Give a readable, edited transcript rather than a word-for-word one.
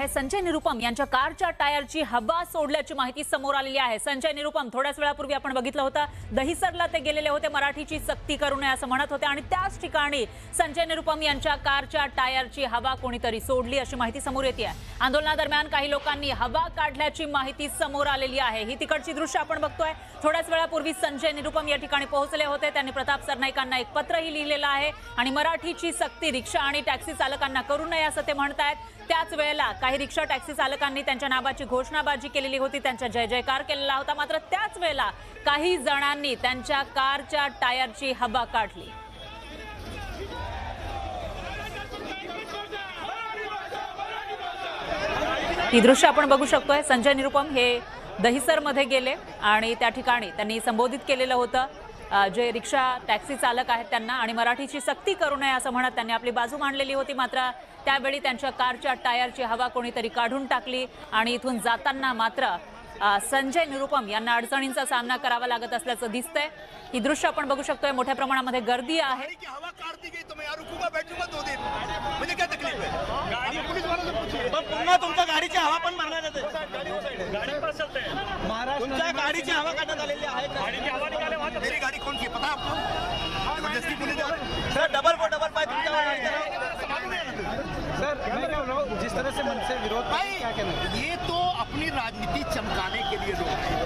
आहे संजय निरुपम यांच्या कारच्या टायरची हवा सोडल्याची माहिती समोर आलेली आहे। संजय निरुपम थोड्याच वेळापूर्वी आपण बघितलं होतं दहिसरला ते गेलेले होते, मराठीची सक्ती करू नये असं म्हणत होते आणि त्याच ठिकाणी संजय निरुपम यांच्या कारच्या टायरची हवा कोणीतरी सोडली अशी माहिती समोर येते आहे। आंदोलनादरम्यान काही लोकांनी हवा काढल्याची माहिती समोर आलेली आहे। ही तिकडची दृश्य आपण बघतोय। थोड्याच वेळापूर्वी संजय निरुपम या ठिकाणी पोहोचले होते। त्यांनी प्रताप सरनाईकांना एक पत्रही लिहिलेलं आहे आणि मराठीची सक्ती रिक्षा आणि टॅक्सी चालकांना करू नये असं ते म्हणतायत। त्याच वेळेला काही रिक्षा टॅक्सी चालकांनी त्यांच्या नावाची घोषणाबाजी केलेली होती, त्यांचा जय जयकार केलेला होता। मात्र त्याच वेळेला काही जणांनी त्यांच्या कारच्या टायरची हवा काढली। ही दृश्य आपण बघू शकतोय। संजय निरुपम हे दहिसर मध्ये गेले आणि त्या ठिकाणी त्यांनी संबोधित केलेलं होतं जे रिक्षा टॅक्सी चालक आहेत त्यांना आणि मराठीची सक्ती करू नये असं म्हणत त्यांनी आपली बाजू मांडलेली होती। मात्र त्यावेळी त्यांच्या कारच्या टायरची हवा कोणीतरी काढून टाकली आणि इथून जाताना मात्र संजय निरुपम यांना अडचणींचा सामना करावा लागत असल्याचं दिसतंय। ही दृश्य आपण बघू शकतोय। मोठ्या प्रमाणामध्ये गर्दी आहे। म्हणजे काय तकलीफ आहे? गाडी पुलिस वाला पुन्हा तुमच्या गाडीची हवा पण मारण्यात येते। गाडी पर चलते हैं महाराष्ट्र, तुमच्या गाडीची हवा काढण्यात आलेली आहे। गाडीची हवा निकाले वहां से। मेरी गाड़ी कौन सी पता आपको? जबरदस्ती पुलिस सर डबल पाए तुमच्या गाड़ी सर मैं क्या बोल रहा हूँ, जिस तरह से मन से विरोध भाई ये तो अपनी राजनीति चमकाने के लिए लोग हैं।